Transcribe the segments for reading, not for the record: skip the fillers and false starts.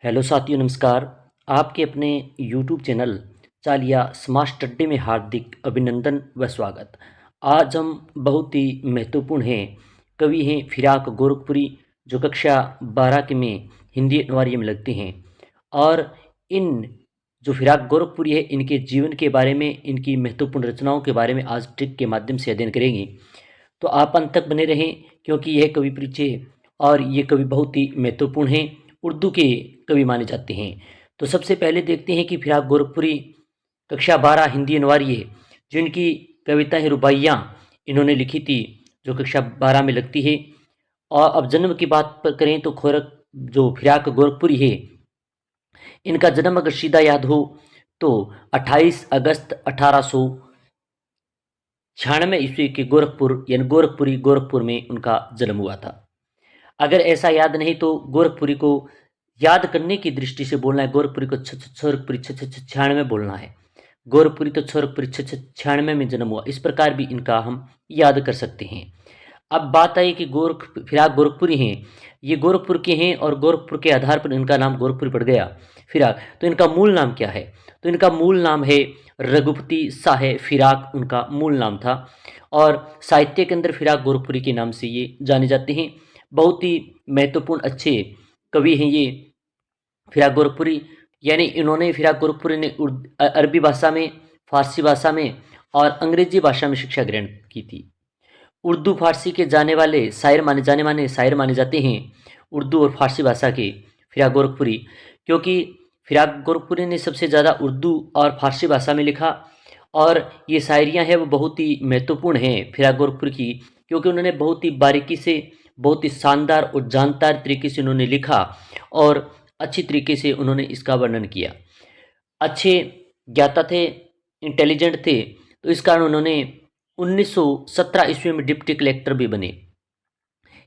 Hello साथियों, नमस्कार। आपके अपने यूट्यूब चैनल चालिया स्मार्ट स्टडी में हार्दिक अभिनंदन व स्वागत। आज हम बहुत ही महत्वपूर्ण हैं कवि हैं फिराक गोरखपुरी, जो कक्षा 12 के में हिंदी अनिवार्य में लगते हैं। और इन जो फिराक गोरखपुरी है, इनके जीवन के बारे में, इनकी महत्वपूर्ण रचनाओं के बारे में आज ट्रिक के माध्यम से अध्ययन करेंगे। तो आप अंत तक बने रहें, क्योंकि यह कवि परिचय और ये कवि बहुत ही महत्वपूर्ण हैं, उर्दू के कवि माने जाते हैं। तो सबसे पहले देखते हैं कि फिराक गोरखपुरी कक्षा 12 हिंदी अनिवार्य है, जिनकी कविताएं रुबाइयाँ इन्होंने लिखी थी, जो कक्षा 12 में लगती है। और अब जन्म की बात पर करें तो खोरक जो फिराक गोरखपुरी है, इनका जन्म अगर सीधा याद हो तो 28 अगस्त 1896 ईस्वी के गोरखपुर यानी गोरखपुर में उनका जन्म हुआ था। अगर ऐसा याद नहीं तो गोरखपुरी को याद करने की दृष्टि से बोलना है, गोरखपुरी को छोरखपुरी 96 बोलना है। गोरखपुरी तो छोरखपुरी 96 में जन्म हुआ, इस प्रकार भी इनका हम याद कर सकते हैं। अब बात आई कि फिराक गोरखपुरी हैं, ये गोरखपुर के हैं और गोरखपुर के आधार पर इनका नाम गोरखपुरी पड़ गया फिराक। तो इनका मूल नाम क्या है? तो इनका मूल नाम है रघुपति शाह फिराक, उनका मूल नाम था। और साहित्य के अंदर फिराक गोरखपुरी के नाम से ये जाने जाते हैं। बहुत ही महत्वपूर्ण अच्छे कवि हैं ये फिराक गोरखपुरी। यानी इन्होंने फिराक गोरखपुरी ने अरबी भाषा में, फारसी भाषा में और अंग्रेजी भाषा में शिक्षा ग्रहण की थी। उर्दू फारसी के जाने माने शायर माने जाते हैं उर्दू और फारसी भाषा के फिराक गोरखपुरी, क्योंकि फिराक गोरखपुरी ने सबसे ज़्यादा उर्दू और फारसी भाषा में लिखा। और ये शायरियाँ हैं वो बहुत ही महत्वपूर्ण हैं फिराक गोरखपुरी की, क्योंकि उन्होंने बहुत ही बारीकी से, बहुत ही शानदार और जानदार तरीके से उन्होंने लिखा और अच्छी तरीके से उन्होंने इसका वर्णन किया। अच्छे ज्ञाता थे, इंटेलिजेंट थे, तो इस कारण उन्होंने 1917 ईस्वी में डिप्टी कलेक्टर भी बने।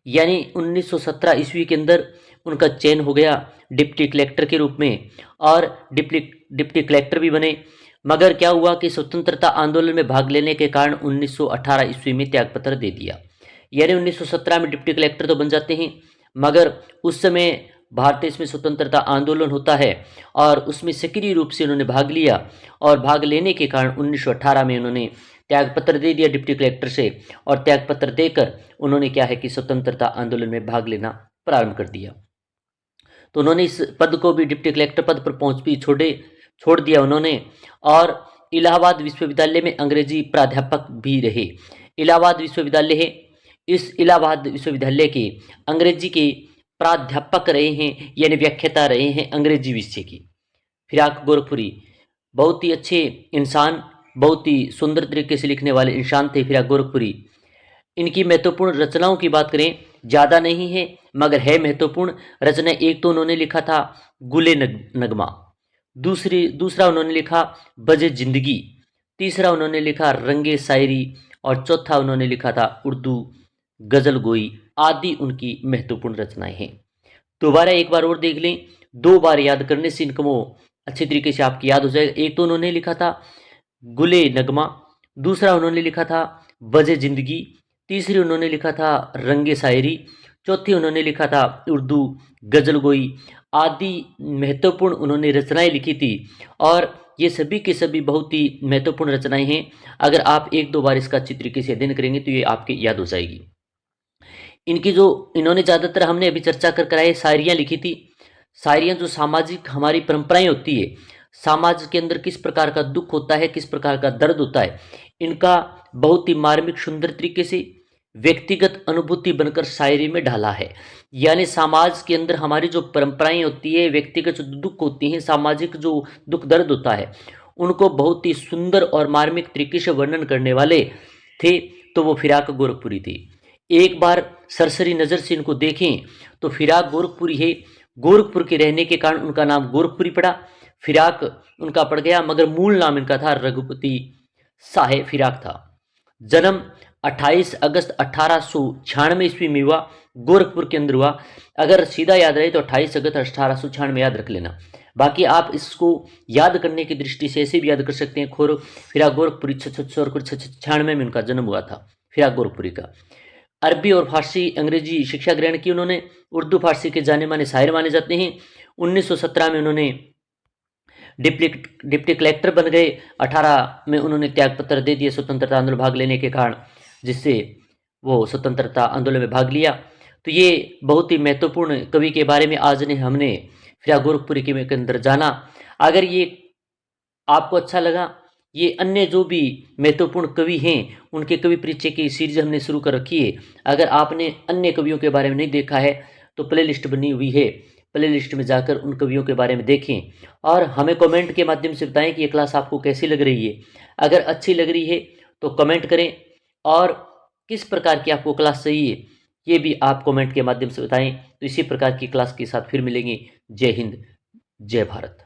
यानी 1917 ईस्वी के अंदर उनका चयन हो गया डिप्टी कलेक्टर के रूप में, और डिप्टी कलेक्टर भी बने। मगर क्या हुआ कि स्वतंत्रता आंदोलन में भाग लेने के कारण 1918 ईस्वी में त्यागपत्र दे दिया। यानी 1917 में डिप्टी कलेक्टर तो बन जाते हैं, मगर उस समय भारत देश में स्वतंत्रता आंदोलन होता है और उसमें सक्रिय रूप से उन्होंने भाग लिया। और भाग लेने के कारण 1918 में उन्होंने त्यागपत्र दे दिया डिप्टी कलेक्टर से, और त्यागपत्र देकर उन्होंने क्या है कि स्वतंत्रता आंदोलन में भाग लेना प्रारंभ कर दिया। तो उन्होंने इस पद को भी, डिप्टी कलेक्टर पद पर पहुंच भी छोड़ दिया उन्होंने। और इलाहाबाद विश्वविद्यालय में अंग्रेजी प्राध्यापक भी रहे। इलाहाबाद विश्वविद्यालय है, इस इलाहाबाद विश्वविद्यालय के अंग्रेजी के प्राध्यापक रहे हैं, यानी व्याख्याता रहे हैं अंग्रेजी विषय की। फिराक गोरखपुरी बहुत ही अच्छे इंसान, बहुत ही सुंदर तरीके से लिखने वाले इंसान थे फिराक गोरखपुरी। इनकी महत्वपूर्ण रचनाओं की बात करें, ज़्यादा नहीं है मगर है महत्वपूर्ण रचना। एक तो उन्होंने लिखा था गुले नगमा, दूसरा उन्होंने लिखा बजे जिंदगी, तीसरा उन्होंने लिखा रंगे शायरी, और चौथा उन्होंने लिखा था उर्दू गजल गोई आदि उनकी महत्वपूर्ण रचनाएं हैं। दोबारा एक बार और देख लें, 2 बार याद करने से इनको अच्छी तरीके से आपकी याद हो जाएगा। एक तो उन्होंने लिखा था गुले नगमा, दूसरा उन्होंने लिखा था बजे जिंदगी, तीसरी उन्होंने लिखा था रंगे शायरी, चौथी उन्होंने लिखा था उर्दू गजल गोई आदि महत्वपूर्ण उन्होंने रचनाएं लिखी थी। और ये सभी के सभी बहुत ही महत्वपूर्ण रचनाएं हैं। अगर आप 1-2 बार इसका अच्छी तरीके से अध्ययन करेंगे तो ये आपके याद हो जाएगी। इनकी जो इन्होंने ज़्यादातर हमने अभी चर्चा कर कराए शायरियाँ लिखी थी। शायरियाँ जो सामाजिक हमारी परंपराएं होती है, समाज के अंदर किस प्रकार का दुख होता है, किस प्रकार का दर्द होता है, इनका बहुत ही मार्मिक सुंदर तरीके से व्यक्तिगत अनुभूति बनकर शायरी में ढाला है। यानी समाज के अंदर हमारी जो परंपराएं होती है, व्यक्तिगत जो दुख होती हैं, सामाजिक जो दुख दर्द होता है, उनको बहुत ही सुंदर और मार्मिक तरीके से वर्णन करने वाले थे। तो वो फिराक गोरखपुरी थे। एक बार सरसरी नज़र से इनको देखें तो फिराक गोरखपुरी है, गोरखपुर के रहने के कारण उनका नाम गोरखपुरी पड़ा, फिराक उनका पड़ गया, मगर मूल नाम इनका था रघुपति शाह फिराक था। जन्म 28 अगस्त 1896 ईस्वी में हुआ, गोरखपुर के अंदर हुआ। अगर सीधा याद रहे तो 28 अगस्त 1896 याद रख लेना। बाकी आप इसको याद करने की दृष्टि से ऐसे भी याद कर सकते हैं, फिराक गोरखपुरी 96 में उनका जन्म हुआ था, फिराक गोरखपुरी का। अरबी और फारसी अंग्रेजी शिक्षा ग्रहण की उन्होंने। उर्दू फारसी के जाने माने शायर माने जाते हैं। 1917 में उन्होंने डिप्टी कलेक्टर बन गए। 18 में उन्होंने त्यागपत्र दे दिए स्वतंत्रता आंदोलन भाग लेने के कारण, जिससे वो स्वतंत्रता आंदोलन में भाग लिया। तो ये बहुत ही महत्वपूर्ण कवि के बारे में आज ने हमने फिराक गोरखपुरी के अंदर जाना। अगर ये आपको अच्छा लगा, ये अन्य जो भी महत्वपूर्ण कवि हैं उनके कवि परिचय की सीरीज हमने शुरू कर रखी है। अगर आपने अन्य कवियों के बारे में नहीं देखा है तो प्ले लिस्ट बनी हुई है, प्ले लिस्ट में जाकर उन कवियों के बारे में देखें और हमें कमेंट के माध्यम से बताएं कि ये क्लास आपको कैसी लग रही है। अगर अच्छी लग रही है तो कमेंट करें, और किस प्रकार की आपको क्लास चाहिए ये भी आप कमेंट के माध्यम से बताएं। तो इसी प्रकार की क्लास के साथ फिर मिलेंगे। जय हिंद, जय भारत।